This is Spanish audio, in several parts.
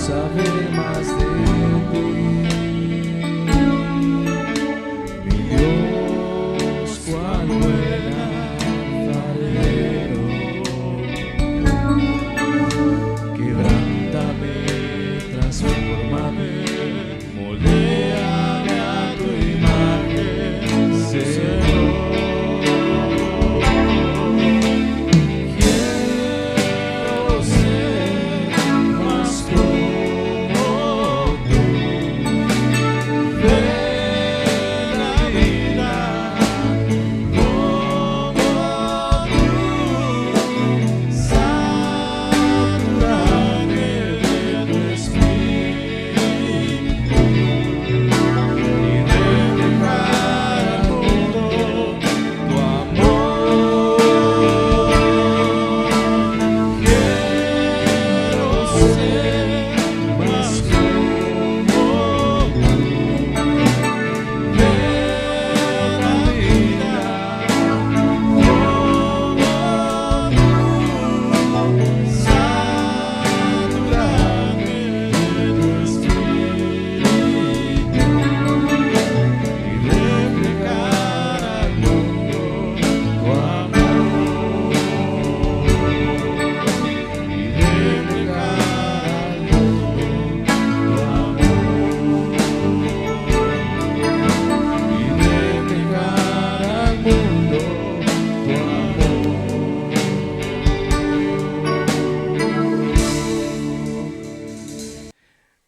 saber más de ti. Mi Dios, cuán buen alfarero, quebrántame, transfórmame, moléame a tu imagen, Señor.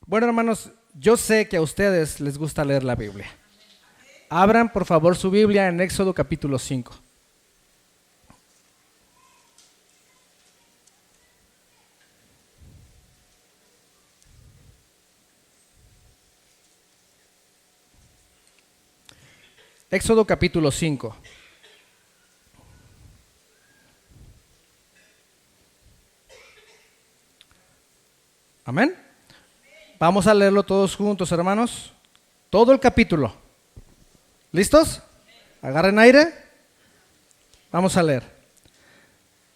Bueno, hermanos, yo sé que a ustedes les gusta leer la Biblia. Abran, por favor, su Biblia en Éxodo capítulo 5. Éxodo capítulo 5. Amén. Vamos a leerlo todos juntos, hermanos. Todo el capítulo. ¿Listos? Agarren aire. Vamos a leer.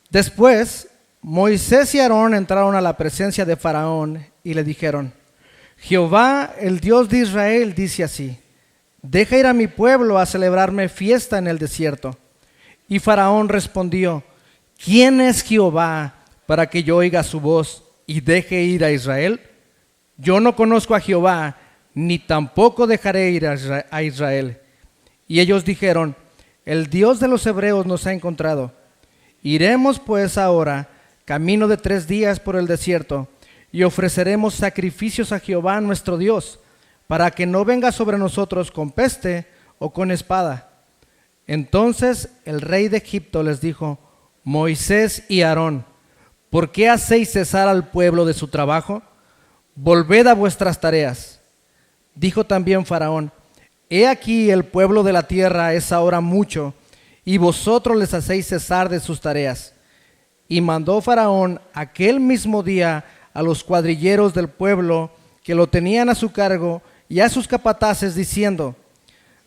Después, Moisés y Aarón entraron a la presencia de Faraón y le dijeron: Jehová, el Dios de Israel, dice así: deja ir a mi pueblo a celebrarme fiesta en el desierto. Y Faraón respondió: ¿quién es Jehová para que yo oiga su voz y deje ir a Israel? Yo no conozco a Jehová, ni tampoco dejaré ir a Israel. Y ellos dijeron: el Dios de los hebreos nos ha encontrado. Iremos pues ahora camino de 3 días por el desierto y ofreceremos sacrificios a Jehová nuestro Dios, para que no venga sobre nosotros con peste o con espada. Entonces el rey de Egipto les dijo: Moisés y Aarón, ¿por qué hacéis cesar al pueblo de su trabajo? Volved a vuestras tareas. Dijo también Faraón: he aquí el pueblo de la tierra es ahora mucho, y vosotros les hacéis cesar de sus tareas. Y mandó Faraón aquel mismo día a los cuadrilleros del pueblo que lo tenían a su cargo y a sus capataces, diciendo: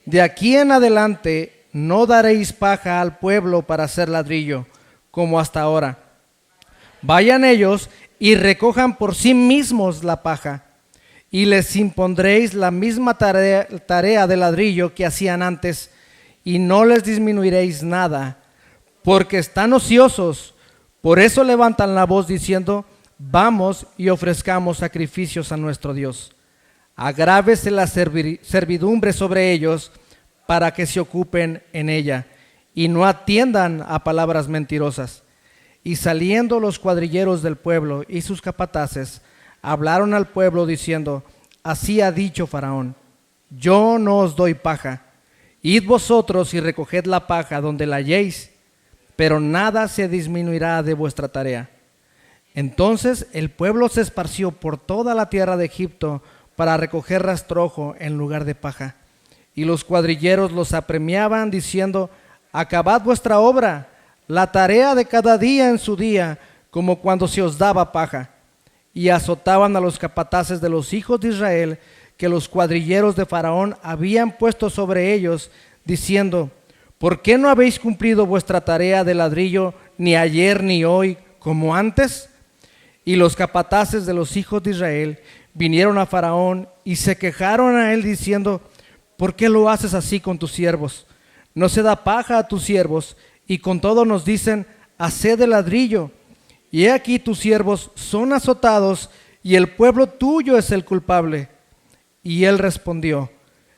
de aquí en adelante no daréis paja al pueblo para hacer ladrillo, como hasta ahora. Vayan ellos y recojan por sí mismos la paja, y les impondréis la misma tarea de ladrillo que hacían antes, y no les disminuiréis nada, porque están ociosos. Por eso levantan la voz diciendo: vamos y ofrezcamos sacrificios a nuestro Dios. Agrávese la servidumbre sobre ellos, para que se ocupen en ella, y no atiendan a palabras mentirosas. Y saliendo los cuadrilleros del pueblo y sus capataces, hablaron al pueblo diciendo: así ha dicho Faraón: yo no os doy paja. Id vosotros y recoged la paja donde la halléis, pero nada se disminuirá de vuestra tarea. Entonces el pueblo se esparció por toda la tierra de Egipto para recoger rastrojo en lugar de paja. Y los cuadrilleros los apremiaban diciendo: acabad vuestra obra, la tarea de cada día en su día, como cuando se os daba paja. Y azotaban a los capataces de los hijos de Israel, que los cuadrilleros de Faraón habían puesto sobre ellos, diciendo: ¿por qué no habéis cumplido vuestra tarea de ladrillo ni ayer ni hoy como antes? Y los capataces de los hijos de Israel vinieron a Faraón y se quejaron a él diciendo: ¿por qué lo haces así con tus siervos? No se da paja a tus siervos, y con todo nos dicen: haced de ladrillo. Y he aquí tus siervos son azotados, y el pueblo tuyo es el culpable. Y él respondió: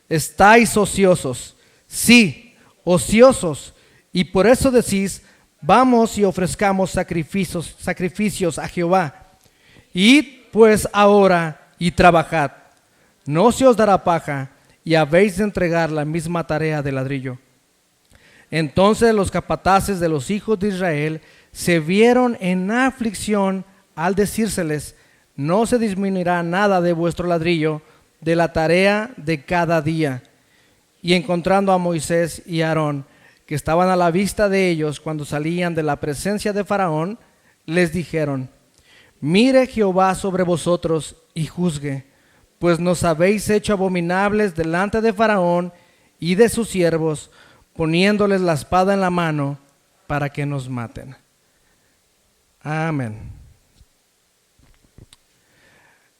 estáis ociosos, sí, ociosos, y por eso decís: vamos y ofrezcamos sacrificios a Jehová. Id pues ahora y trabajad, no se os dará paja, y habéis de entregar la misma tarea de ladrillo. Entonces los capataces de los hijos de Israel se vieron en aflicción al decírseles: no se disminuirá nada de vuestro ladrillo, de la tarea de cada día. Y encontrando a Moisés y a Aarón, que estaban a la vista de ellos cuando salían de la presencia de Faraón, les dijeron: mire Jehová sobre vosotros y juzgue, pues nos habéis hecho abominables delante de Faraón y de sus siervos, poniéndoles la espada en la mano para que nos maten. Amén.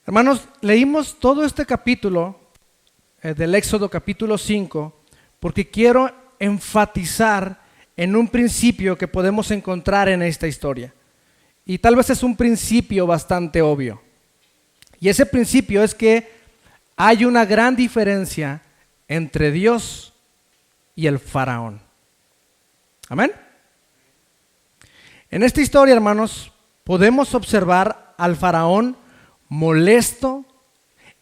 Hermanos, leímos todo este capítulo del Éxodo capítulo 5 porque quiero enfatizar en un principio que podemos encontrar en esta historia. Y tal vez es un principio bastante obvio. Y ese principio es que hay una gran diferencia entre Dios y el faraón. Amén. En esta historia, hermanos, podemos observar al faraón molesto,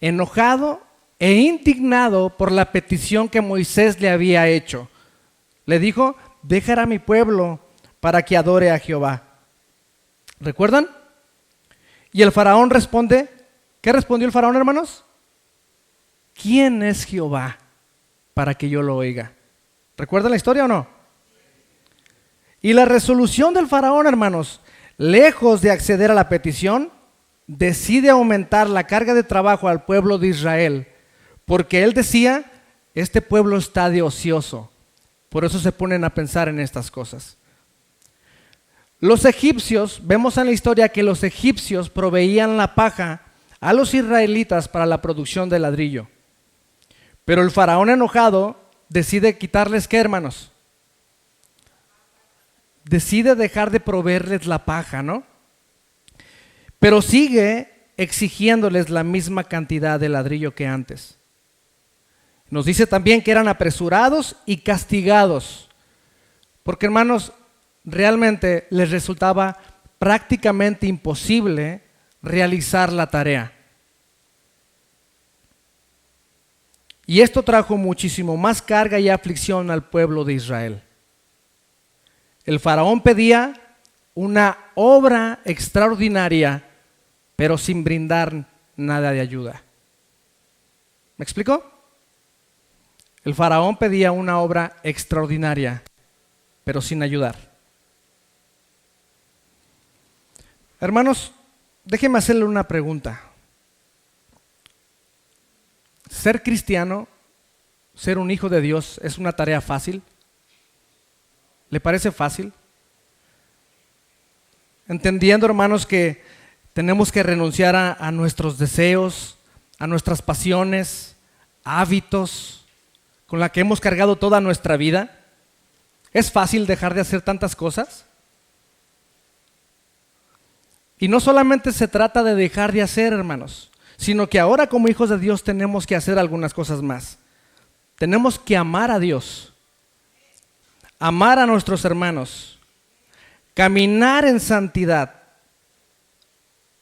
enojado e indignado por la petición que Moisés le había hecho. Le dijo: deja ir a mi pueblo para que adore a Jehová. ¿Recuerdan? Y el faraón responde. ¿Qué respondió el faraón, hermanos? ¿Quién es Jehová para que yo lo oiga? ¿Recuerdan la historia o no? Y la resolución del faraón, hermanos, lejos de acceder a la petición, decide aumentar la carga de trabajo al pueblo de Israel, porque él decía: este pueblo está de ocioso. Por eso se ponen a pensar en estas cosas. Los egipcios, vemos en la historia que los egipcios proveían la paja a los israelitas para la producción de ladrillo. Pero el faraón enojado decide quitarles, ¿qué, hermanos? Decide dejar de proveerles la paja, ¿no? Pero sigue exigiéndoles la misma cantidad de ladrillo que antes. Nos dice también que eran apresurados y castigados, porque, hermanos, realmente les resultaba prácticamente imposible realizar la tarea. Y esto trajo muchísimo más carga y aflicción al pueblo de Israel. El faraón pedía una obra extraordinaria, pero sin brindar nada de ayuda. ¿Me explico? El faraón pedía una obra extraordinaria, pero sin ayudar. Hermanos, déjenme hacerle una pregunta. ¿Ser cristiano, ser un hijo de Dios, es una tarea fácil? ¿Le parece fácil? Entendiendo, hermanos, que tenemos que renunciar a nuestros deseos, a nuestras pasiones, hábitos, con la que hemos cargado toda nuestra vida. ¿Es fácil dejar de hacer tantas cosas? Y no solamente se trata de dejar de hacer, hermanos, sino que ahora como hijos de Dios tenemos que hacer algunas cosas más. Tenemos que amar a Dios, amar a nuestros hermanos, caminar en santidad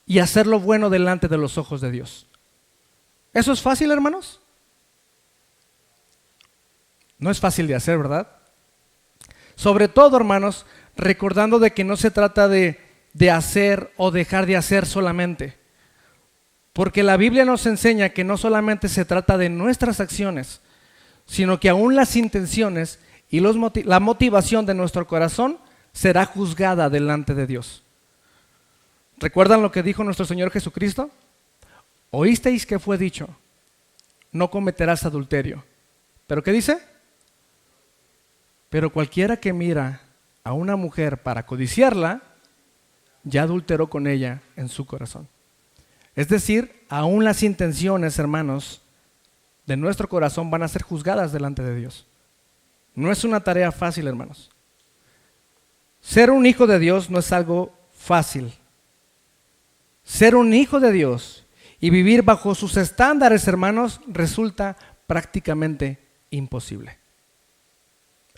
y hacer lo bueno delante de los ojos de Dios. ¿Eso es fácil, hermanos? No es fácil de hacer, ¿verdad? Sobre todo, hermanos, recordando de que no se trata de hacer o dejar de hacer solamente. Porque la Biblia nos enseña que no solamente se trata de nuestras acciones, sino que aún las intenciones y la motivación de nuestro corazón será juzgada delante de Dios. ¿Recuerdan lo que dijo nuestro Señor Jesucristo? Oísteis que fue dicho: no cometerás adulterio. ¿Pero qué dice? Pero cualquiera que mira a una mujer para codiciarla, ya adulteró con ella en su corazón. Es decir, aún las intenciones, hermanos, de nuestro corazón van a ser juzgadas delante de Dios. No es una tarea fácil, hermanos. Ser un hijo de Dios no es algo fácil. Ser un hijo de Dios y vivir bajo sus estándares, hermanos, resulta prácticamente imposible.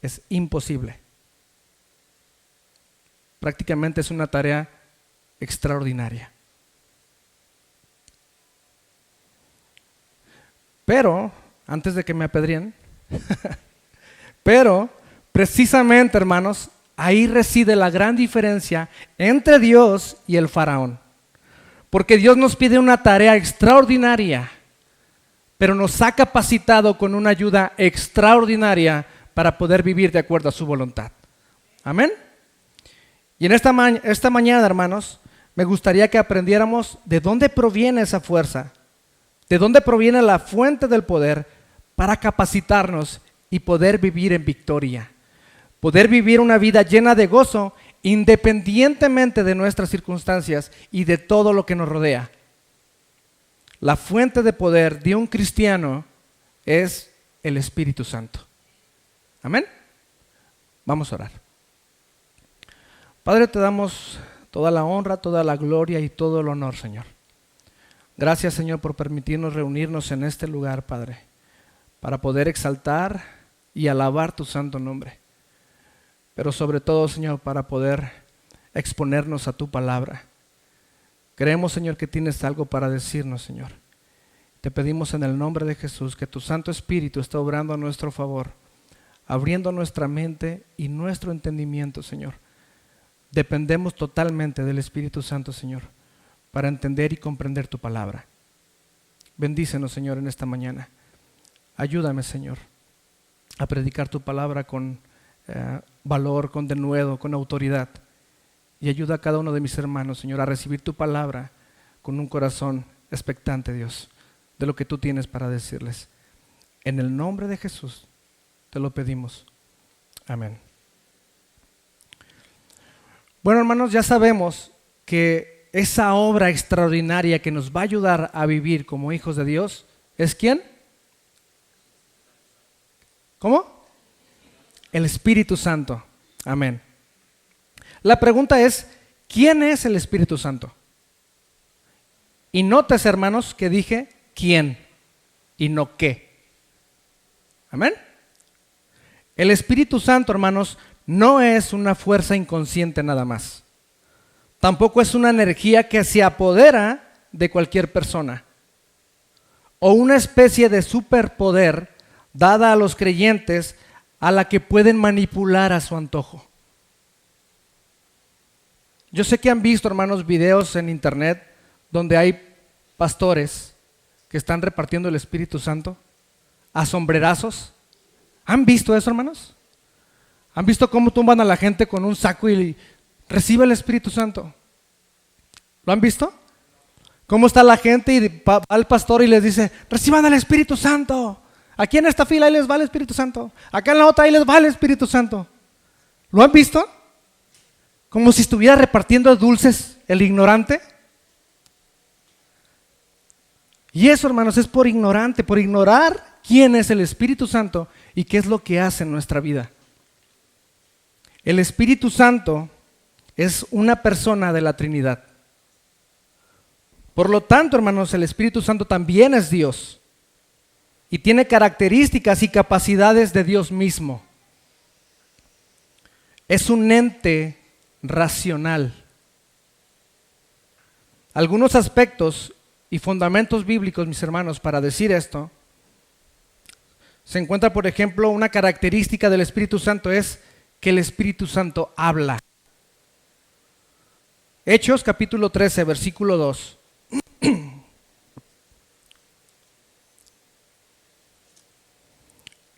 Es imposible. Prácticamente es una tarea extraordinaria. Pero, antes de que me apedreen, pero precisamente, hermanos, ahí reside la gran diferencia entre Dios y el faraón. Porque Dios nos pide una tarea extraordinaria, pero nos ha capacitado con una ayuda extraordinaria para poder vivir de acuerdo a su voluntad. Amén. Y en esta mañana, hermanos, me gustaría que aprendiéramos de dónde proviene esa fuerza, de dónde proviene la fuente del poder para capacitarnos y poder vivir en victoria, poder vivir una vida llena de gozo independientemente de nuestras circunstancias y de todo lo que nos rodea. La fuente de poder de un cristiano es el Espíritu Santo. Amén. Vamos a orar. Padre, te damos toda la honra, toda la gloria y todo el honor, Señor. Gracias, Señor, por permitirnos reunirnos en este lugar, Padre, para poder exaltar y alabar tu santo nombre. Pero sobre todo, Señor, para poder exponernos a tu palabra. Creemos, Señor, que tienes algo para decirnos, Señor. Te pedimos en el nombre de Jesús que tu Santo Espíritu esté obrando a nuestro favor, abriendo nuestra mente y nuestro entendimiento, Señor. Dependemos totalmente del Espíritu Santo, Señor, para entender y comprender tu palabra. Bendícenos, Señor, en esta mañana. Ayúdame, Señor, a predicar tu palabra con valor, con denuedo, con autoridad. Y ayuda a cada uno de mis hermanos, Señor, a recibir tu palabra con un corazón expectante, Dios, de lo que tú tienes para decirles. En el nombre de Jesús te lo pedimos. Amén. Bueno, hermanos, ya sabemos que esa obra extraordinaria que nos va a ayudar a vivir como hijos de Dios, ¿es quién? ¿Cómo? El Espíritu Santo. Amén. La pregunta es, ¿quién es el Espíritu Santo? Y notes, hermanos, que dije quién y no qué. Amén. El Espíritu Santo, hermanos, no es una fuerza inconsciente nada más. Tampoco es una energía que se apodera de cualquier persona o una especie de superpoder dada a los creyentes a la que pueden manipular a su antojo. Yo sé que han visto, hermanos, videos en internet donde hay pastores que están repartiendo el Espíritu Santo a sombrerazos. ¿Han visto eso, hermanos? ¿Han visto cómo tumban a la gente con un saco y recibe el Espíritu Santo? ¿Lo han visto? ¿Cómo está la gente y va al pastor y les dice, reciban el Espíritu Santo? Aquí en esta fila ahí les va el Espíritu Santo. Acá en la otra ahí les va el Espíritu Santo. ¿Lo han visto? Como si estuviera repartiendo dulces el ignorante. Y eso, hermanos, es por ignorante, por ignorar quién es el Espíritu Santo y qué es lo que hace en nuestra vida. El Espíritu Santo es una persona de la Trinidad. Por lo tanto, hermanos, el Espíritu Santo también es Dios y tiene características y capacidades de Dios mismo. Es un ente racional. Algunos aspectos y fundamentos bíblicos, mis hermanos, para decir esto, se encuentra, por ejemplo, una característica del Espíritu Santo es que el Espíritu Santo habla. Hechos capítulo 13, versículo 2.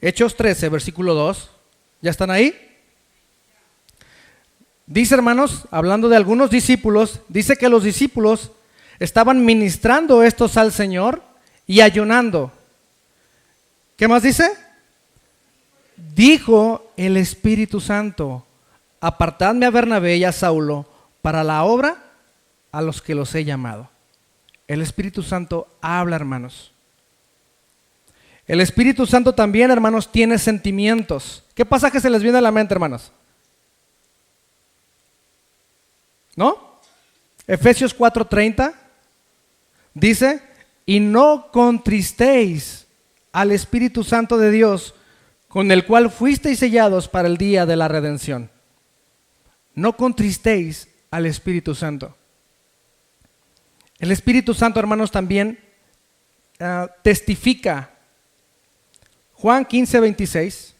Hechos 13, versículo 2. ¿Ya están ahí? Dice, hermanos, hablando de algunos discípulos, dice que los discípulos estaban ministrando estos al Señor y ayunando. ¿Qué más dice? Dijo el Espíritu Santo, apartadme a Bernabé y a Saulo para la obra a los que los he llamado. El Espíritu Santo habla, hermanos. El Espíritu Santo también, hermanos, tiene sentimientos. ¿Qué pasaje se les viene a la mente, hermanos? ¿No? Efesios 4:30 dice, y no contristéis al Espíritu Santo de Dios, con el cual fuisteis sellados para el día de la redención. No contristéis al Espíritu Santo. El Espíritu Santo, hermanos, también testifica. Juan 15:26.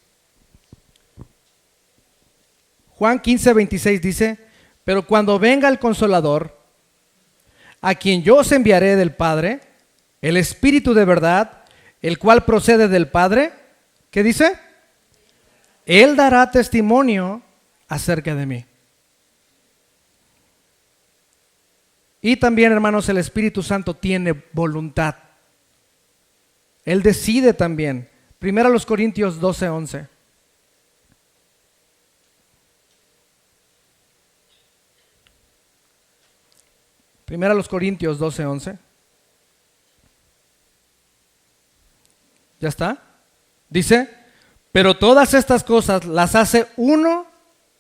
Juan 15:26 dice, pero cuando venga el Consolador, a quien yo os enviaré del Padre, el Espíritu de verdad, el cual procede del Padre, ¿qué dice? Él dará testimonio acerca de mí. Y también, hermanos, el Espíritu Santo tiene voluntad. Él decide también. Primero a los Corintios 12:11. Primero a los Corintios 12:11. ¿Ya está? Dice, pero todas estas cosas las hace uno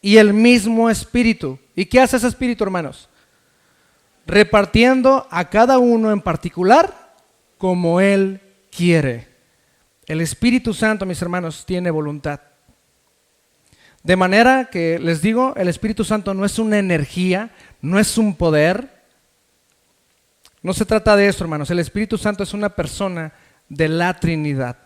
y el mismo Espíritu. ¿Y qué hace ese Espíritu, hermanos? Repartiendo a cada uno en particular como Él quiere. El Espíritu Santo, mis hermanos, tiene voluntad. De manera que, les digo, el Espíritu Santo no es una energía, no es un poder. No se trata de eso, hermanos. El Espíritu Santo es una persona de la Trinidad.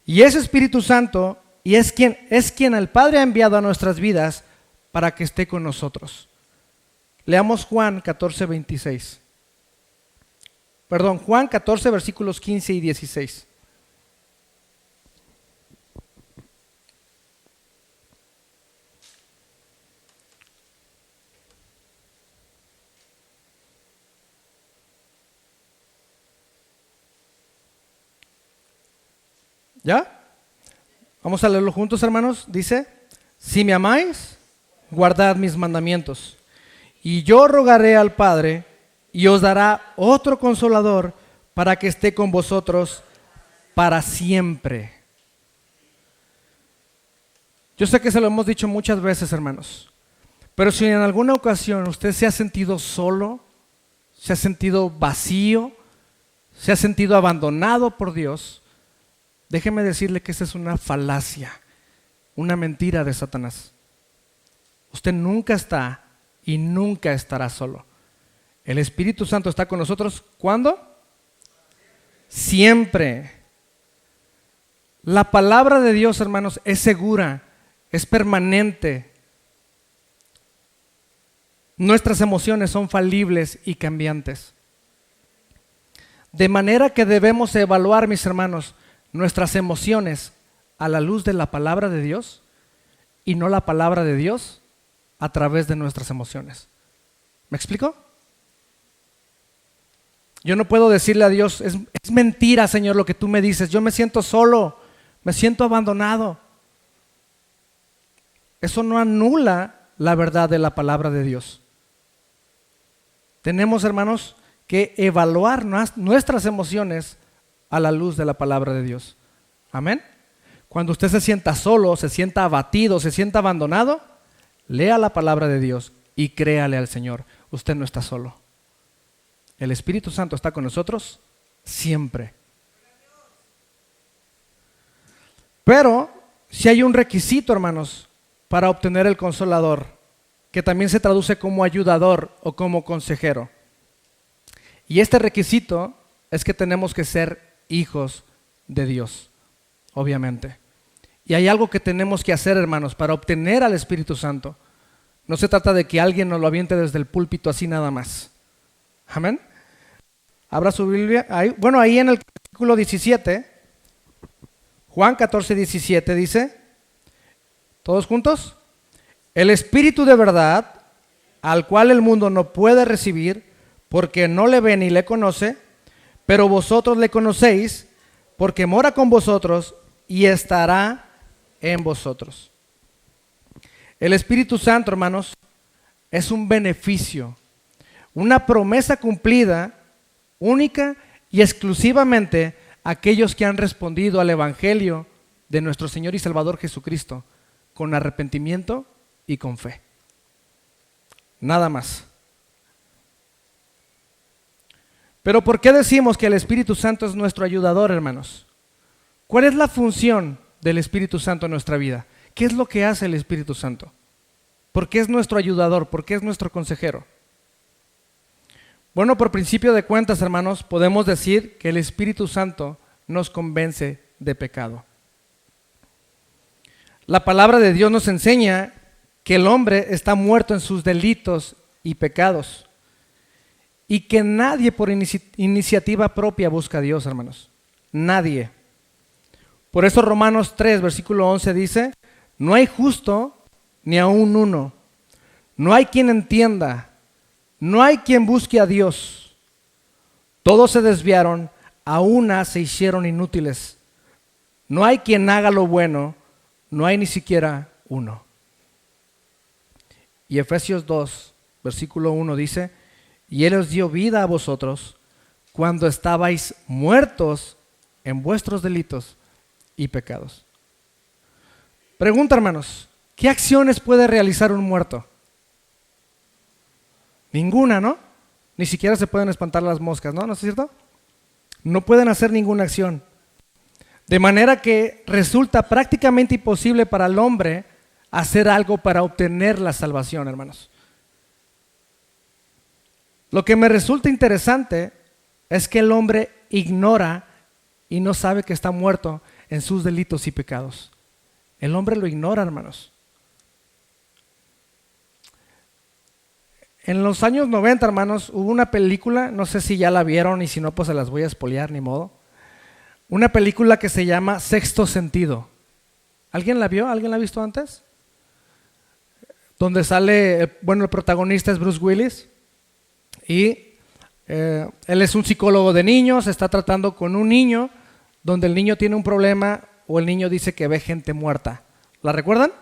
Y ese Espíritu Santo es quien el Padre ha enviado a nuestras vidas para que esté con nosotros. Leamos Juan 14:26. Perdón, Juan 14, versículos 15 y 16. ¿Ya? Vamos a leerlo juntos, hermanos. Dice, si me amáis, guardad mis mandamientos. Y yo rogaré al Padre, y os dará otro consolador para que esté con vosotros para siempre. Yo sé que se lo hemos dicho muchas veces, hermanos, pero si en alguna ocasión usted se ha sentido solo, se ha sentido vacío, se ha sentido abandonado por Dios, déjeme decirle que esa es una falacia, una mentira de Satanás. Usted nunca está y nunca estará solo. El Espíritu Santo está con nosotros, ¿cuándo? Siempre. La palabra de Dios, hermanos, es segura, es permanente. Nuestras emociones son falibles y cambiantes. De manera que debemos evaluar, mis hermanos, nuestras emociones a la luz de la palabra de Dios y no la palabra de Dios a través de nuestras emociones. ¿Me explico? Yo no puedo decirle a Dios, es mentira, Señor, lo que tú me dices. Yo me siento solo, me siento abandonado. Eso no anula la verdad de la palabra de Dios. Tenemos, hermanos, que evaluar nuestras emociones a la luz de la palabra de Dios. Amén. Cuando usted se sienta solo, se sienta abatido, se sienta abandonado, lea la palabra de Dios y créale al Señor. Usted no está solo. El Espíritu Santo está con nosotros siempre. Pero si hay un requisito, hermanos, para obtener el Consolador, que también se traduce como ayudador o como consejero. Y este requisito es que tenemos que ser hijos de Dios, obviamente. Y hay algo que tenemos que hacer, hermanos, para obtener al Espíritu Santo. No se trata de que alguien nos lo aviente desde el púlpito así nada más. Amén. Abra su Biblia. Ahí en el versículo 17, Juan 14:17 dice, ¿todos juntos? El Espíritu de verdad, al cual el mundo no puede recibir, porque no le ve ni le conoce, pero vosotros le conocéis, porque mora con vosotros y estará en vosotros. El Espíritu Santo, hermanos, es un beneficio, una promesa cumplida, única y exclusivamente a aquellos que han respondido al Evangelio de nuestro Señor y Salvador Jesucristo con arrepentimiento y con fe. Nada más. Pero ¿por qué decimos que el Espíritu Santo es nuestro ayudador, hermanos? ¿Cuál es la función del Espíritu Santo en nuestra vida? ¿Qué es lo que hace el Espíritu Santo? ¿Por qué es nuestro ayudador? ¿Por qué es nuestro consejero? Bueno, por principio de cuentas, hermanos, podemos decir que el Espíritu Santo nos convence de pecado. La palabra de Dios nos enseña que el hombre está muerto en sus delitos y pecados y que nadie por iniciativa propia busca a Dios, hermanos. Nadie. Por eso Romanos 3, versículo 11 dice, no hay justo ni aun uno, no hay quien entienda, no hay quien busque a Dios. Todos se desviaron, a una se hicieron inútiles. No hay quien haga lo bueno, no hay ni siquiera uno. Y Efesios 2, versículo 1 dice, y Él os dio vida a vosotros cuando estabais muertos en vuestros delitos y pecados. Pregunta, hermanos, ¿qué acciones puede realizar un muerto? Ninguna, ¿no? Ni siquiera se pueden espantar las moscas, ¿no? ¿No es cierto? No pueden hacer ninguna acción. De manera que resulta prácticamente imposible para el hombre hacer algo para obtener la salvación, hermanos. Lo que me resulta interesante es que el hombre ignora y no sabe que está muerto en sus delitos y pecados. El hombre lo ignora, hermanos. En los años 90, hermanos, hubo una película, no sé si ya la vieron y si no, pues se las voy a espolear, ni modo. Una película que se llama Sexto Sentido. ¿Alguien la vio? ¿Alguien la ha visto antes? Donde sale, bueno, el protagonista es Bruce Willis y él es un psicólogo de niños, está tratando con un niño donde el niño tiene un problema o el niño dice que ve gente muerta. ¿La recuerdan?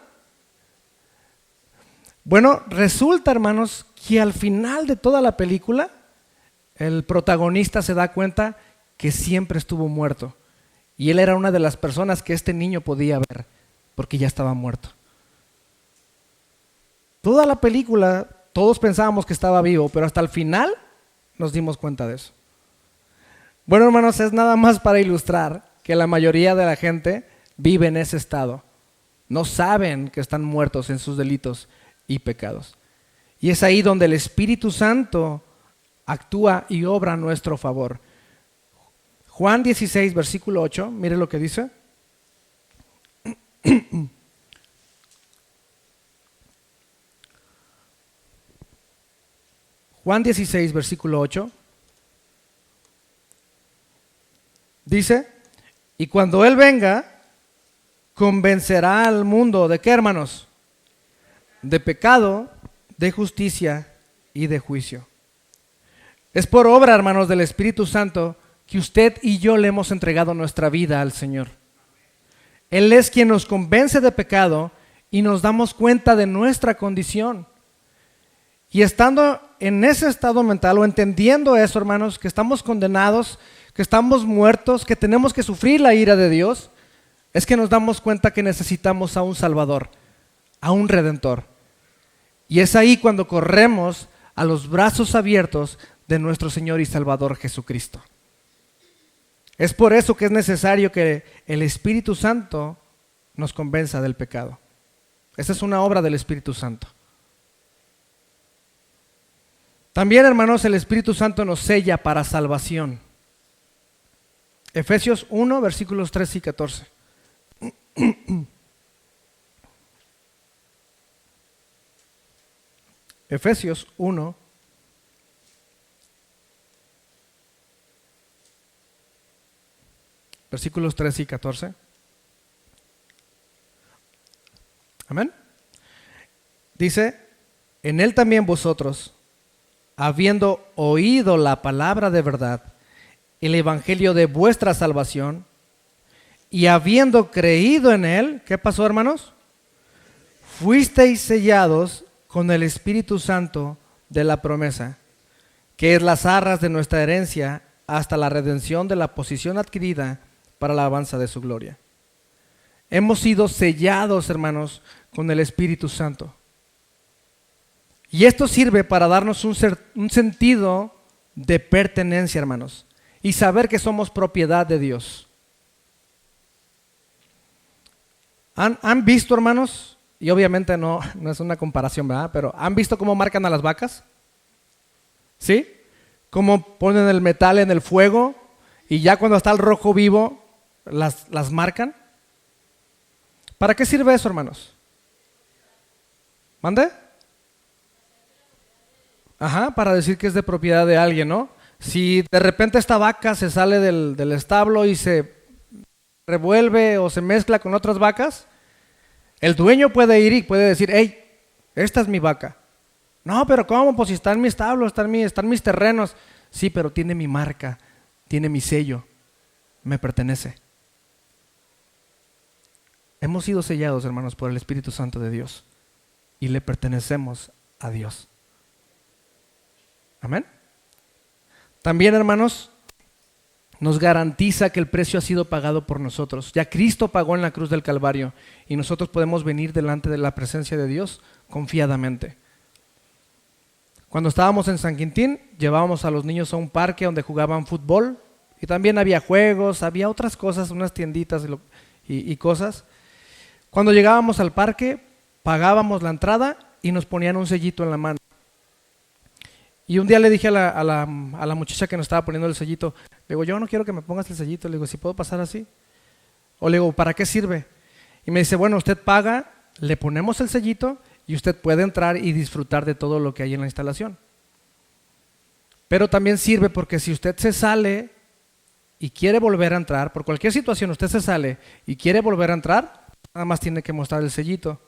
Bueno, resulta, hermanos, que al final de toda la película el protagonista se da cuenta que siempre estuvo muerto y él era una de las personas que este niño podía ver porque ya estaba muerto. Toda la película todos pensábamos que estaba vivo, pero hasta el final nos dimos cuenta de eso. Bueno, hermanos, es nada más para ilustrar que la mayoría de la gente vive en ese estado. No saben que están muertos en sus delitos y pecados. Y es ahí donde el Espíritu Santo actúa y obra a nuestro favor. Juan 16, versículo 8, mire lo que dice. Juan 16, versículo 8. Dice, y cuando Él venga, convencerá al mundo, ¿de qué, hermanos? De pecado, de justicia y de juicio. Es por obra, hermanos, del Espíritu Santo que usted y yo le hemos entregado nuestra vida al Señor. Él es quien nos convence de pecado y nos damos cuenta de nuestra condición. Y estando en ese estado mental o entendiendo eso, hermanos, que estamos condenados, que estamos muertos, que tenemos que sufrir la ira de Dios, es que nos damos cuenta que necesitamos a un Salvador, a un Redentor. Y es ahí cuando corremos a los brazos abiertos de nuestro Señor y Salvador Jesucristo. Es por eso que es necesario que el Espíritu Santo nos convenza del pecado. Esa es una obra del Espíritu Santo. También, hermanos, el Espíritu Santo nos sella para salvación. Efesios 1, versículos 13 y 14. Efesios 1, versículos 13 y 14. Amén. Dice, en Él también vosotros, habiendo oído la palabra de verdad, el evangelio de vuestra salvación, y habiendo creído en Él, ¿qué pasó, hermanos? Fuisteis sellados con el Espíritu Santo de la promesa, que es las arras de nuestra herencia hasta la redención de la posición adquirida para la alabanza de su gloria. Hemos sido sellados, hermanos, con el Espíritu Santo. Y esto sirve para darnos un sentido de pertenencia, hermanos, y saber que somos propiedad de Dios. ¿Han visto, hermanos? Y obviamente no es una comparación, ¿verdad? Pero ¿han visto cómo marcan a las vacas? ¿Sí? Cómo ponen el metal en el fuego y ya cuando está el rojo vivo las marcan. ¿Para qué sirve eso, hermanos? ¿Mande? Ajá, para decir que es de propiedad de alguien, ¿no? Si de repente esta vaca se sale del establo y se revuelve o se mezcla con otras vacas, el dueño puede ir y puede decir, hey, esta es mi vaca. No, pero ¿cómo? Pues si está en mi establo, están mis terrenos. Sí, pero tiene mi marca, tiene mi sello, me pertenece. Hemos sido sellados, hermanos, por el Espíritu Santo de Dios y le pertenecemos a Dios. Amén. También, hermanos, nos garantiza que el precio ha sido pagado por nosotros. Ya Cristo pagó en la cruz del Calvario y nosotros podemos venir delante de la presencia de Dios confiadamente. Cuando estábamos en San Quintín, llevábamos a los niños a un parque donde jugaban fútbol y también había juegos, había otras cosas, unas tienditas y cosas. Cuando llegábamos al parque, pagábamos la entrada y nos ponían un sellito en la mano. Y un día le dije a la muchacha que nos estaba poniendo el sellito, le digo, yo no quiero que me pongas el sellito, le digo, ¿si puedo pasar así? O le digo, ¿para qué sirve? Y me dice, bueno, usted paga, le ponemos el sellito y usted puede entrar y disfrutar de todo lo que hay en la instalación. Pero también sirve porque si usted se sale y quiere volver a entrar, por cualquier situación usted se sale y quiere volver a entrar, nada más tiene que mostrar el sellito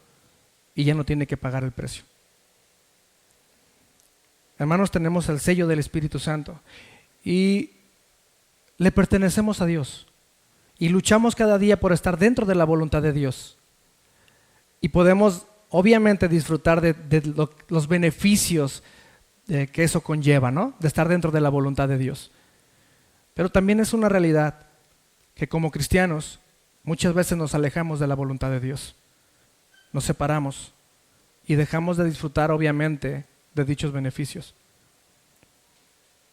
y ya no tiene que pagar el precio. Hermanos, tenemos el sello del Espíritu Santo y le pertenecemos a Dios y luchamos cada día por estar dentro de la voluntad de Dios y podemos obviamente disfrutar de los beneficios que eso conlleva, ¿no? De estar dentro de la voluntad de Dios. Pero también es una realidad que como cristianos muchas veces nos alejamos de la voluntad de Dios, nos separamos y dejamos de disfrutar obviamente de dichos beneficios.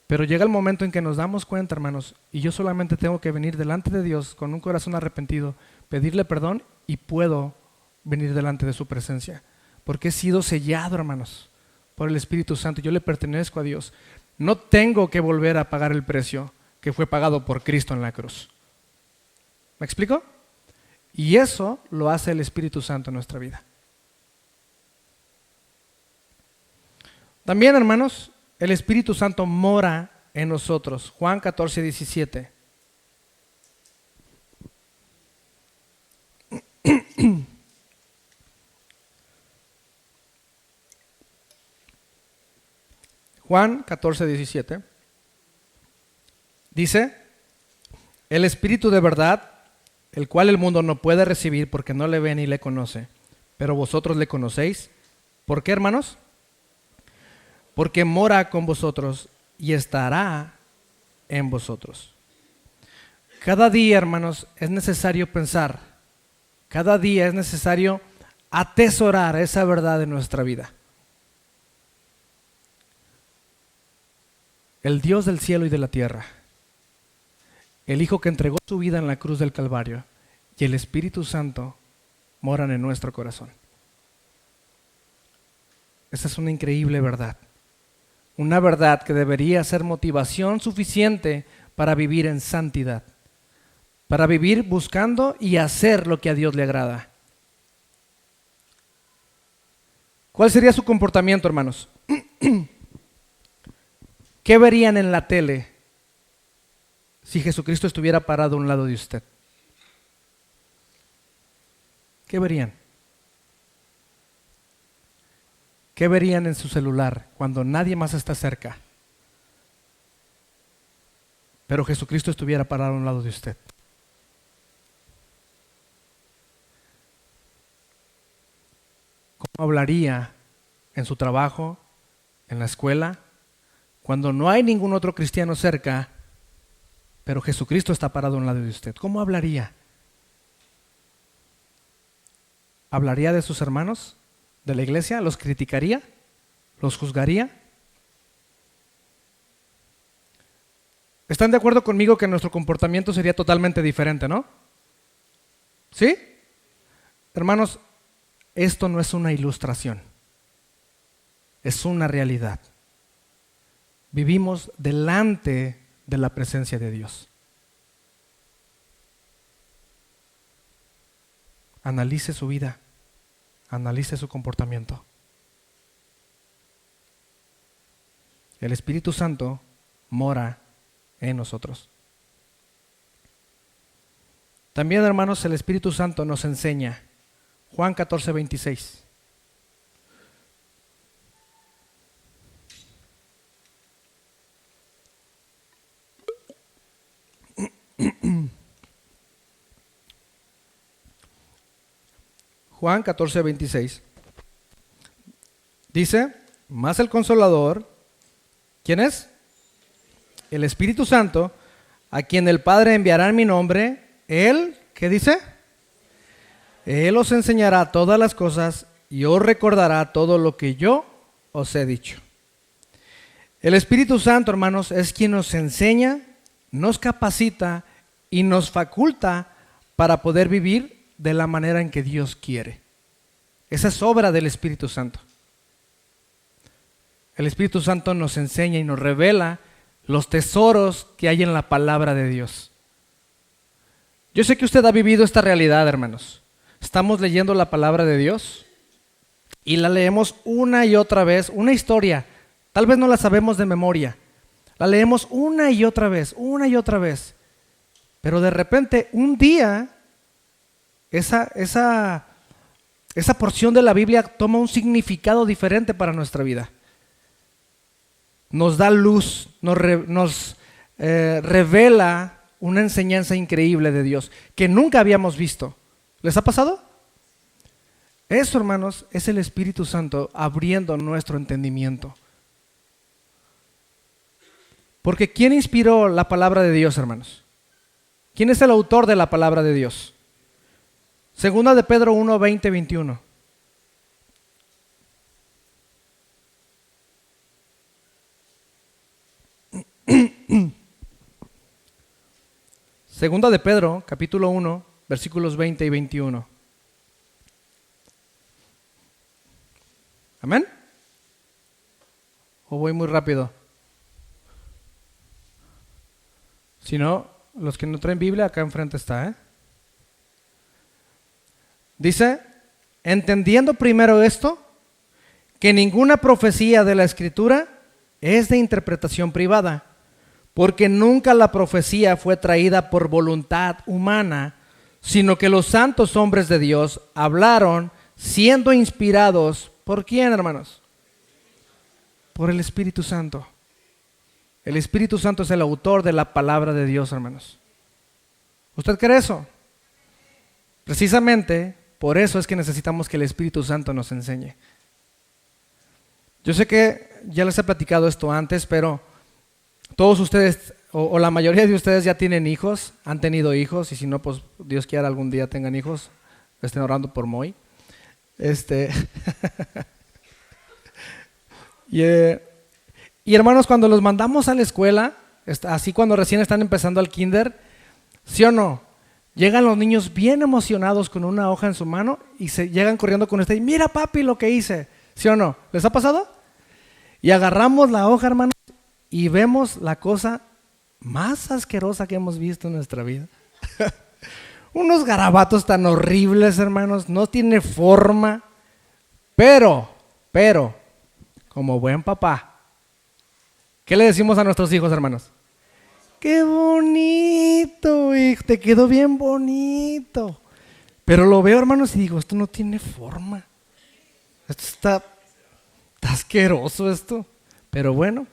Pero llega el momento en que nos damos cuenta, hermanos, y yo solamente tengo que venir delante de Dios con un corazón arrepentido, pedirle perdón y puedo venir delante de su presencia, porque he sido sellado, hermanos, por el Espíritu Santo. Yo le pertenezco a Dios. No tengo que volver a pagar el precio que fue pagado por Cristo en la cruz. ¿Me explico? Y eso lo hace el Espíritu Santo en nuestra vida. También, hermanos, el Espíritu Santo mora en nosotros. Juan 14:17. Juan 14:17 dice, el Espíritu de verdad, el cual el mundo no puede recibir porque no le ve ni le conoce, pero vosotros le conocéis. ¿Por qué, hermanos? Porque mora con vosotros y estará en vosotros. Cada día, hermanos, es necesario pensar, cada día es necesario atesorar esa verdad en nuestra vida. El Dios del cielo y de la tierra, el Hijo que entregó su vida en la cruz del Calvario y el Espíritu Santo moran en nuestro corazón. Esa es una increíble verdad. Una verdad que debería ser motivación suficiente para vivir en santidad, para vivir buscando y hacer lo que a Dios le agrada. ¿Cuál sería su comportamiento, hermanos? ¿Qué verían en la tele si Jesucristo estuviera parado a un lado de usted? ¿Qué verían? ¿Qué verían en su celular cuando nadie más está cerca? Pero Jesucristo estuviera parado a un lado de usted. ¿Cómo hablaría en su trabajo, en la escuela, cuando no hay ningún otro cristiano cerca, pero Jesucristo está parado a un lado de usted? ¿Cómo hablaría? ¿Hablaría de sus hermanos, de la iglesia? ¿Los criticaría? ¿Los juzgaría? ¿Están de acuerdo conmigo que nuestro comportamiento sería totalmente diferente, no? ¿Sí? Hermanos, esto no es una ilustración, es una realidad. Vivimos delante de la presencia de Dios. Analice su vida, analice su comportamiento. El Espíritu Santo mora en nosotros. También, hermanos, el Espíritu Santo nos enseña. Juan 14:26. Juan 14:26 dice: mas el Consolador, ¿quién es? El Espíritu Santo, a quien el Padre enviará en mi nombre, Él, ¿qué dice? Él os enseñará todas las cosas y os recordará todo lo que yo os he dicho. El Espíritu Santo, hermanos, es quien nos enseña, nos capacita y nos faculta para poder vivir de la manera en que Dios quiere. Esa es obra del Espíritu Santo. El Espíritu Santo nos enseña y nos revela los tesoros que hay en la palabra de Dios. Yo sé que usted ha vivido esta realidad, hermanos. Estamos leyendo la palabra de Dios y la leemos una y otra vez, una historia. Tal vez no la sabemos de memoria. La leemos una y otra vez, una y otra vez. Pero de repente, un día, esa porción de la Biblia toma un significado diferente para nuestra vida. Nos da luz, nos revela una enseñanza increíble de Dios que nunca habíamos visto. ¿Les ha pasado? Eso, hermanos, es el Espíritu Santo abriendo nuestro entendimiento. Porque ¿quién inspiró la palabra de Dios, hermanos? ¿Quién es el autor de la palabra de Dios? Segunda de Pedro 1, 20, 21. Segunda de Pedro, capítulo 1, versículos 20 y 21. ¿Amén? ¿O voy muy rápido? Si no, los que no traen Biblia, acá enfrente está, Dice: entendiendo primero esto, que ninguna profecía de la Escritura es de interpretación privada, porque nunca la profecía fue traída por voluntad humana, sino que los santos hombres de Dios hablaron siendo inspirados. ¿Por quién, hermanos? Por el Espíritu Santo. El Espíritu Santo es el autor de la palabra de Dios, hermanos. ¿Usted cree eso? Precisamente por eso es que necesitamos que el Espíritu Santo nos enseñe. Yo sé que ya les he platicado esto antes, pero todos ustedes, o la mayoría de ustedes ya tienen hijos, han tenido hijos, y si no, pues Dios quiera algún día tengan hijos, estén orando por Moy. Y hermanos, cuando los mandamos a la escuela, así cuando recién están empezando al kinder, ¿sí o no? Llegan los niños bien emocionados con una hoja en su mano y se llegan corriendo con usted y mira papi lo que hice, ¿sí o no? ¿Les ha pasado? Y agarramos la hoja, hermanos, y vemos la cosa más asquerosa que hemos visto en nuestra vida. Unos garabatos tan horribles, hermanos, no tiene forma, pero, como buen papá, ¿qué le decimos a nuestros hijos, hermanos? ¡Qué bonito, hijo! Te quedó bien bonito. Pero lo veo, hermanos, y digo, esto no tiene forma. Esto está asqueroso esto. Pero bueno.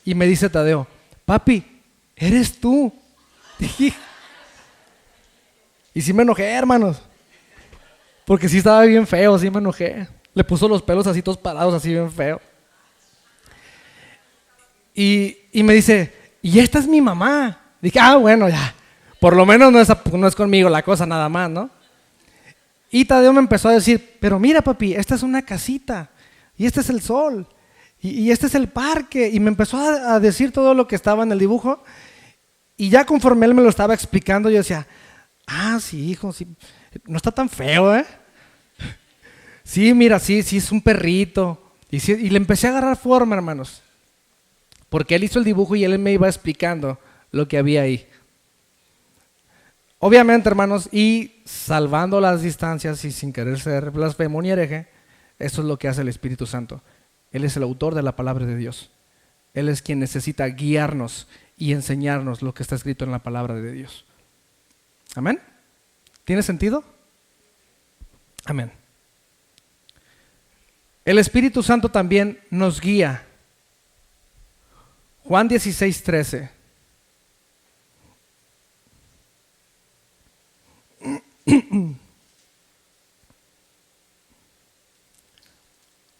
Y me dice Tadeo, papi, eres tú. Y sí me enojé, hermanos. Porque sí estaba bien feo, sí me enojé. Le puso los pelos así todos parados, así bien feo. Y me dice, y esta es mi mamá. Dije, bueno, ya. Por lo menos no es conmigo la cosa nada más, ¿no? Y Tadeo me empezó a decir, pero mira papi, esta es una casita. Y este es el sol. Y este es el parque. Y me empezó a decir todo lo que estaba en el dibujo. Y ya conforme él me lo estaba explicando, yo decía, sí, hijo, sí. No está tan feo, ¿eh? Sí, mira, sí, es un perrito. Y le empecé a agarrar forma, hermanos. Porque él hizo el dibujo y él me iba explicando lo que había ahí. Obviamente, hermanos, y salvando las distancias y sin querer ser blasfemo ni hereje, eso es lo que hace el Espíritu Santo. Él es el autor de la palabra de Dios. Él es quien necesita guiarnos y enseñarnos lo que está escrito en la palabra de Dios. ¿Amén? ¿Tiene sentido? Amén. El Espíritu Santo también nos guía. Juan 16:13.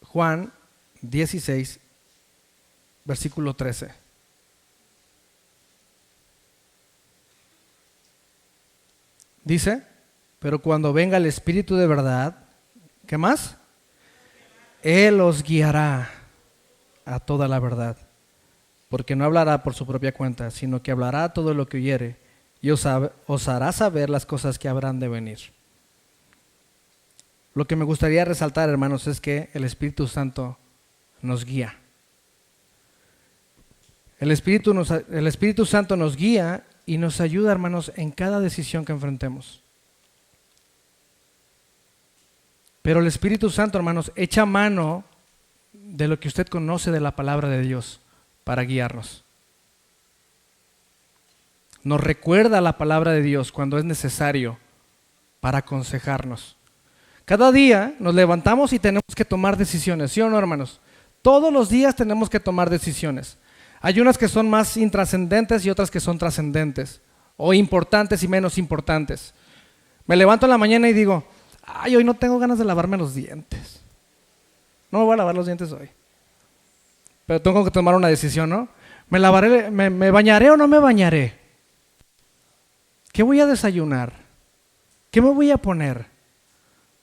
Juan 16, versículo 13. Dice, pero cuando venga el Espíritu de verdad, ¿qué más? Él os guiará a toda la verdad, porque no hablará por su propia cuenta, sino que hablará todo lo que oyere y os hará saber las cosas que habrán de venir. Lo que me gustaría resaltar, hermanos, es que el Espíritu Santo nos guía. El Espíritu Santo nos guía y nos ayuda, hermanos, en cada decisión que enfrentemos. Pero el Espíritu Santo, hermanos, echa mano de lo que usted conoce de la palabra de Dios para guiarnos. Nos recuerda la palabra de Dios cuando es necesario para aconsejarnos. Cada día nos levantamos y tenemos que tomar decisiones, ¿sí o no, hermanos? Todos los días tenemos que tomar decisiones. Hay unas que son más intrascendentes y otras que son trascendentes, o importantes y menos importantes. Me levanto en la mañana y digo, hoy no tengo ganas de lavarme los dientes. No me voy a lavar los dientes hoy. Pero tengo que tomar una decisión, ¿no? ¿Me bañaré o no me bañaré? ¿Qué voy a desayunar? ¿Qué me voy a poner?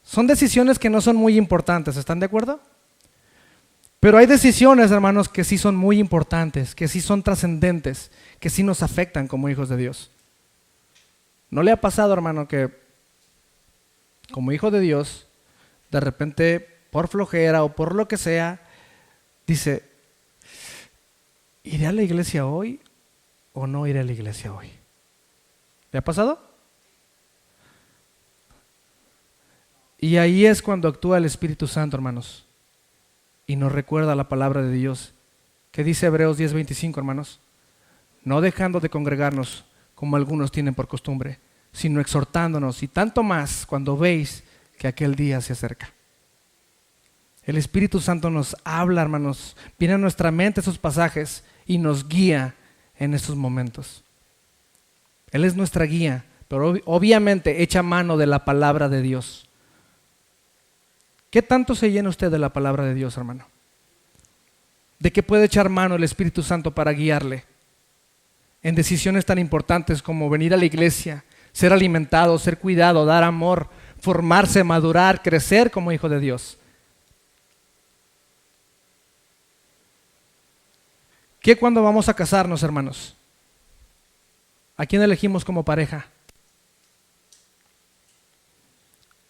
Son decisiones que no son muy importantes, ¿están de acuerdo? Pero hay decisiones, hermanos, que sí son muy importantes, que sí son trascendentes, que sí nos afectan como hijos de Dios. ¿No le ha pasado, hermano, que como hijo de Dios, de repente, por flojera o por lo que sea, dice, ¿iré a la iglesia hoy o no iré a la iglesia hoy? ¿Le ha pasado? Y ahí es cuando actúa el Espíritu Santo, hermanos, y nos recuerda la palabra de Dios, que dice Hebreos 10:25, hermanos, no dejando de congregarnos como algunos tienen por costumbre, sino exhortándonos, y tanto más cuando veis que aquel día se acerca. El Espíritu Santo nos habla, hermanos, viene a nuestra mente esos pasajes y nos guía en esos momentos. Él es nuestra guía, pero obviamente echa mano de la palabra de Dios. ¿Qué tanto se llena usted de la palabra de Dios, hermano? ¿De qué puede echar mano el Espíritu Santo para guiarle en decisiones tan importantes como venir a la iglesia, ser alimentado, ser cuidado, dar amor, formarse, madurar, crecer como hijo de Dios? ¿Qué cuando vamos a casarnos, hermanos? ¿A quién elegimos como pareja?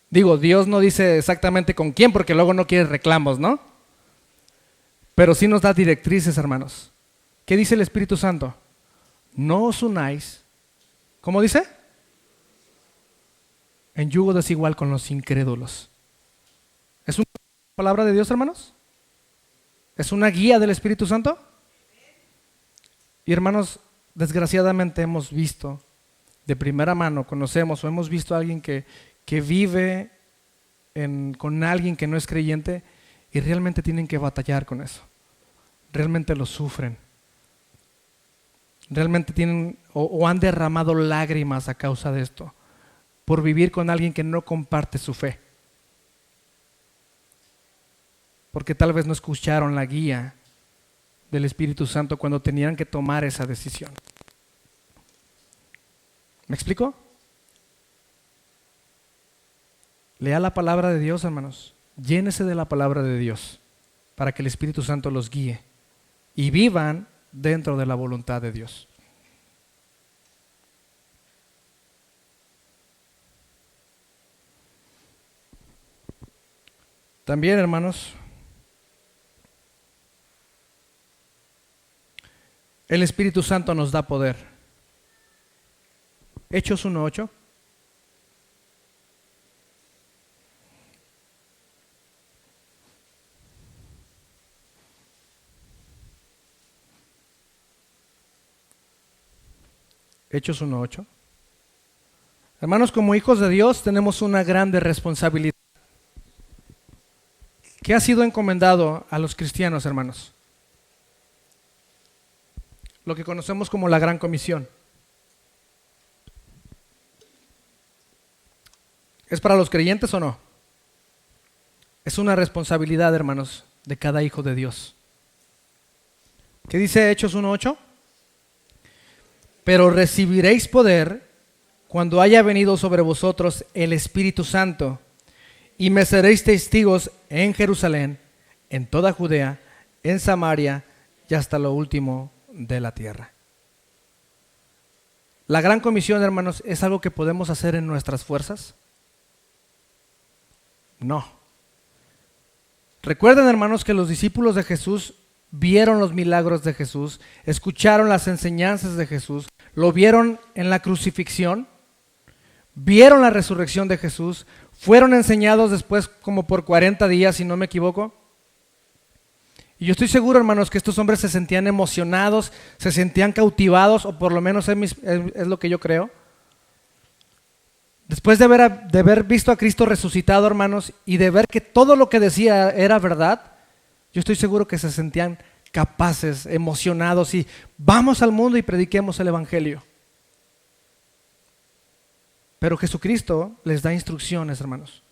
Digo, Dios no dice exactamente con quién porque luego no quiere reclamos, ¿no? Pero sí nos da directrices, hermanos. ¿Qué dice el Espíritu Santo? No os unáis, ¿cómo dice? En yugo desigual con los incrédulos. ¿Es una palabra de Dios, hermanos? ¿Es una guía del Espíritu Santo? Y hermanos, desgraciadamente hemos visto de primera mano, conocemos o hemos visto a alguien que vive con alguien que no es creyente y realmente tienen que batallar con eso. Realmente lo sufren. Realmente tienen o han derramado lágrimas a causa de esto, por vivir con alguien que no comparte su fe. porque tal vez no escucharon la guía del Espíritu Santo cuando tenían que tomar esa decisión. ¿Me explico? Lea la palabra de Dios, hermanos. Llénese de la palabra de Dios para que el Espíritu Santo los guíe y vivan dentro de la voluntad de Dios. También, hermanos, el Espíritu Santo nos da poder. Hechos 1:8. Hechos 1:8. Hermanos, como hijos de Dios tenemos una grande responsabilidad. ¿Qué ha sido encomendado a los cristianos, hermanos? Lo que conocemos como la Gran Comisión. ¿Es para los creyentes o no? Es una responsabilidad, hermanos, de cada hijo de Dios. ¿Qué dice Hechos 1:8? Pero recibiréis poder cuando haya venido sobre vosotros el Espíritu Santo, y me seréis testigos en Jerusalén, en toda Judea, en Samaria y hasta lo último de la tierra. La Gran Comisión, hermanos, ¿es algo que podemos hacer en nuestras fuerzas? No. Recuerden, hermanos, que los discípulos de Jesús vieron los milagros de Jesús, escucharon las enseñanzas de Jesús, lo vieron en la crucifixión, vieron la resurrección de Jesús, fueron enseñados después como por 40 días, si no me equivoco. Y yo estoy seguro, hermanos, que estos hombres se sentían emocionados, se sentían cautivados, o por lo menos es lo que yo creo. Después de haber visto a Cristo resucitado, hermanos, y de ver que todo lo que decía era verdad, yo estoy seguro que se sentían capaces, emocionados, y vamos al mundo y prediquemos el Evangelio. Pero Jesucristo les da instrucciones, hermanos.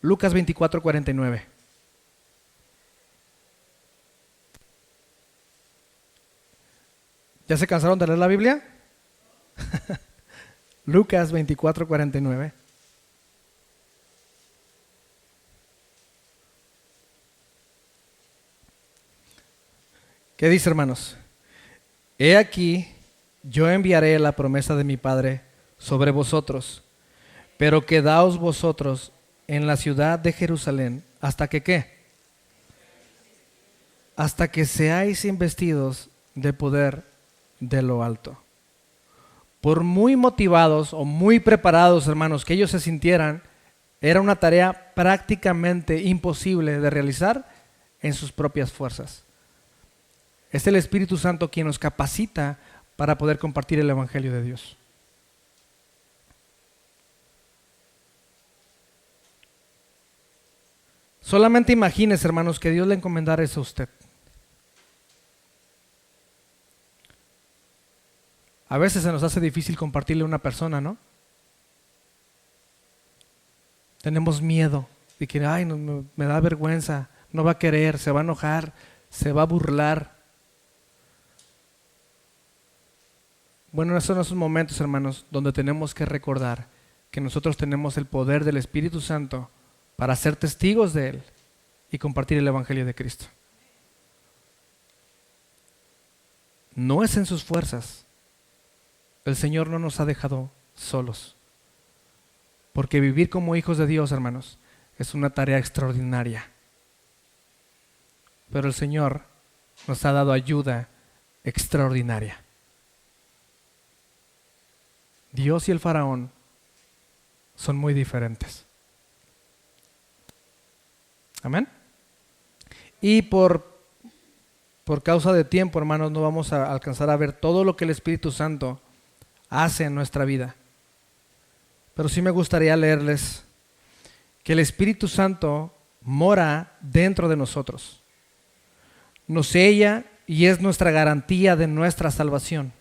Lucas 24:49. ¿Ya se cansaron de leer la Biblia? Lucas 24:49. ¿Qué dice, hermanos? He aquí, yo enviaré la promesa de mi Padre sobre vosotros, pero quedaos vosotros en la ciudad de Jerusalén, ¿hasta que qué? Hasta que seáis investidos de poder de lo alto. Por muy motivados o muy preparados, hermanos, que ellos se sintieran, era una tarea prácticamente imposible de realizar en sus propias fuerzas. Es el Espíritu Santo quien nos capacita para poder compartir el Evangelio de Dios. Solamente imagínese, hermanos, que Dios le encomendara eso a usted. A veces se nos hace difícil compartirle a una persona, ¿no? Tenemos miedo de que, ay, no, me da vergüenza, no va a querer, se va a enojar, se va a burlar. Bueno, esos son esos momentos, hermanos, donde tenemos que recordar que nosotros tenemos el poder del Espíritu Santo para ser testigos de Él y compartir el Evangelio de Cristo. No es en sus fuerzas. El Señor no nos ha dejado solos. Porque vivir como hijos de Dios, hermanos, es una tarea extraordinaria. Pero el Señor nos ha dado ayuda extraordinaria. Dios y el faraón son muy diferentes. Amén. Y por causa de tiempo, hermanos, no vamos a alcanzar a ver todo lo que el Espíritu Santo hace en nuestra vida. Pero sí me gustaría leerles que el Espíritu Santo mora dentro de nosotros. Nos sella y es nuestra garantía de nuestra salvación.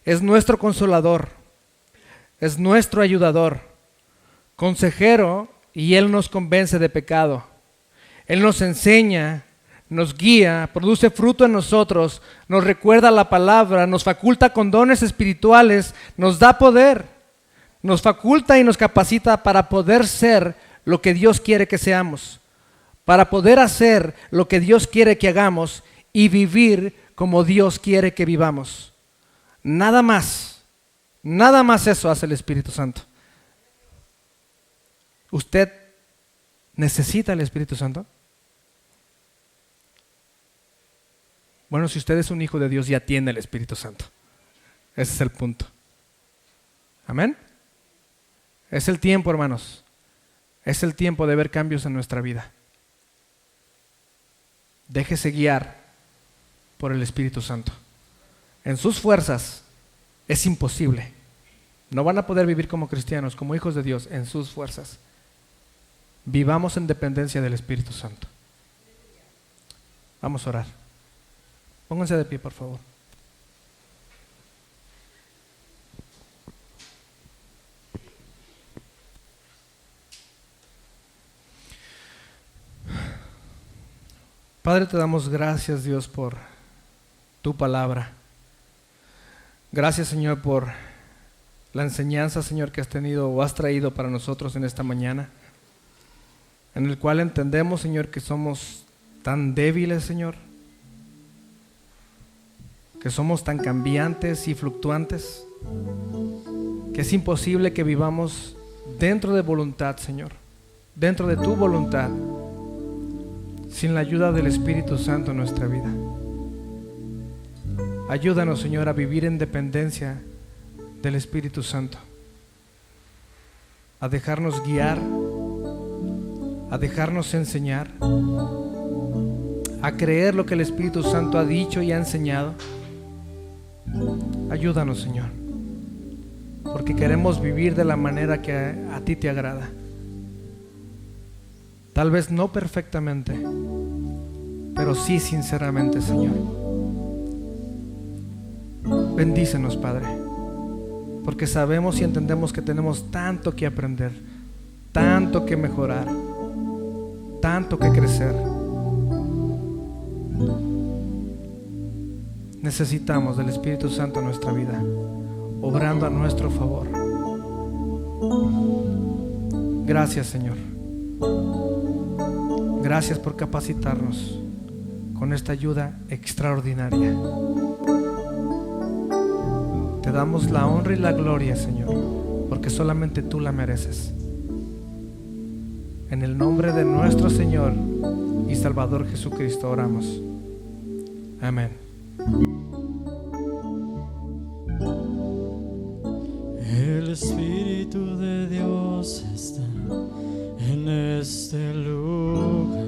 Es nuestro consolador, es nuestro ayudador, consejero, y Él nos convence de pecado, Él nos enseña, nos guía, produce fruto en nosotros, nos recuerda la palabra, nos faculta con dones espirituales, nos da poder, nos faculta y nos capacita para poder ser lo que Dios quiere que seamos, para poder hacer lo que Dios quiere que hagamos y vivir como Dios quiere que vivamos. Nada más eso hace el Espíritu Santo. ¿Usted necesita el Espíritu Santo? Bueno, si usted es un hijo de Dios, ya tiene el Espíritu Santo. Ese es el punto. Amén. Es el tiempo, hermanos. Es el tiempo de ver cambios en nuestra vida. Déjese guiar por el Espíritu Santo. En sus fuerzas es imposible. No van a poder vivir como cristianos, como hijos de Dios, en sus fuerzas. Vivamos en dependencia del Espíritu Santo. Vamos a orar. Pónganse de pie, por favor. Padre, te damos gracias, Dios, por tu palabra. Gracias, Señor, por la enseñanza, Señor, que has tenido o has traído para nosotros en esta mañana, en el cual entendemos, Señor, que somos tan débiles, Señor, que somos tan cambiantes y fluctuantes, que es imposible que vivamos dentro de voluntad, Señor, dentro de tu voluntad, sin la ayuda del Espíritu Santo en nuestra vida. Ayúdanos, Señor, a vivir en dependencia del Espíritu Santo, a dejarnos guiar, a dejarnos enseñar, a creer lo que el Espíritu Santo ha dicho y ha enseñado. Ayúdanos, Señor, porque queremos vivir de la manera que a ti te agrada. Tal vez no perfectamente, pero sí sinceramente, Señor. Bendícenos, Padre, porque sabemos y entendemos que tenemos tanto que aprender, tanto que mejorar, tanto que crecer. Necesitamos del Espíritu Santo en nuestra vida, obrando a nuestro favor. Gracias, Señor. Gracias por capacitarnos con esta ayuda extraordinaria. Te damos la honra y la gloria, Señor, porque solamente tú la mereces. En el nombre de nuestro Señor y Salvador Jesucristo oramos. Amén. El Espíritu de Dios está en este lugar.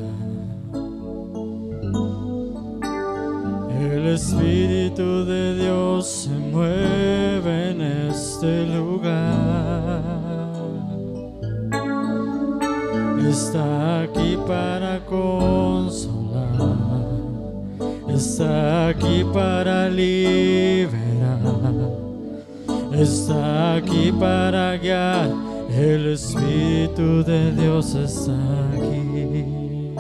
El Espíritu de Dios se mueve en este lugar. Está aquí para consolar, está aquí para liberar, está aquí para guiar. El Espíritu de Dios está aquí.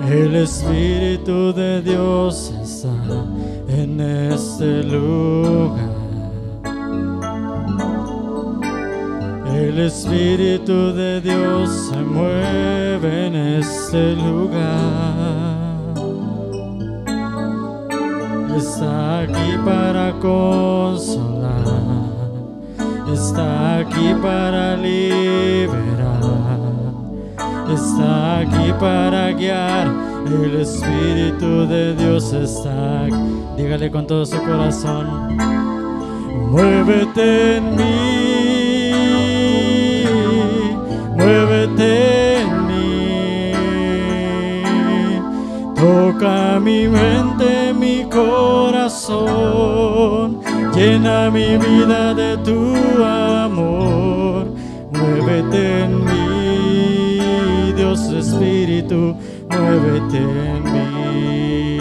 El Espíritu de Dios está en este lugar. El Espíritu de Dios se mueve en este lugar. Está aquí para consolar, está aquí para liberar, está aquí para guiar. El Espíritu de Dios está aquí. Dígale con todo su corazón: muévete en mí, muévete en mí. Toca mi mente, mi corazón, llena mi vida de tu amor. Muévete en mí, Dios Espíritu, muévete en mí.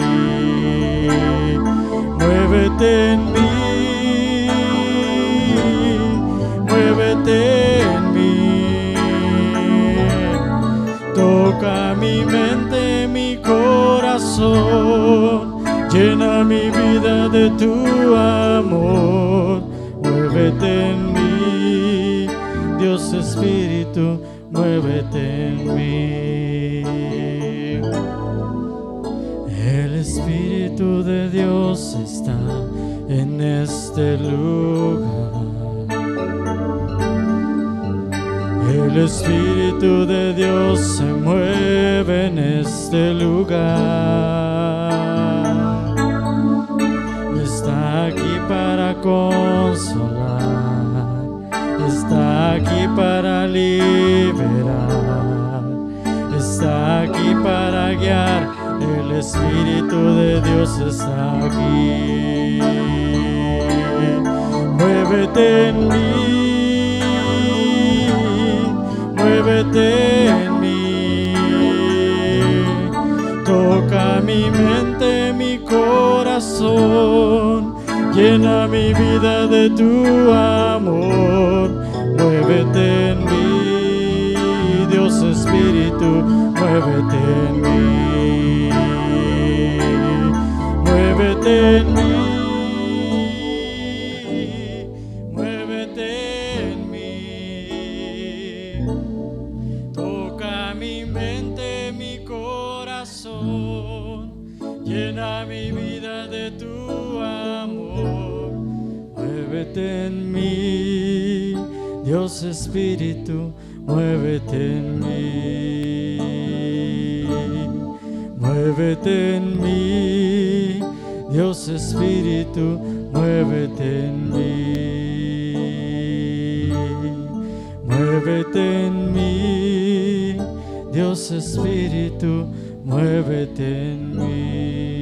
Muévete en mí, muévete en mí. de tu amor, muévete en mí, Dios Espíritu, muévete en mí. El Espíritu de Dios está en este lugar. El Espíritu de Dios se mueve en este lugar. Está aquí para consolar, está aquí para liberar, está aquí para guiar. El Espíritu de Dios está aquí. Muévete en mí, muévete en mí, toca mi mente, mi corazón, llena mi vida de tu amor. Muévete en mí, Dios Espíritu, muévete en mí. Muévete en mí, muévete en mí, toca mi mente, mi corazón, llena mi vida de tu amor. Muévete en mí, Dios Espíritu, muévete en mí. Muévete en mí, Dios Espíritu, muévete en mí. Muévete en mí, Dios Espíritu, muévete en mí.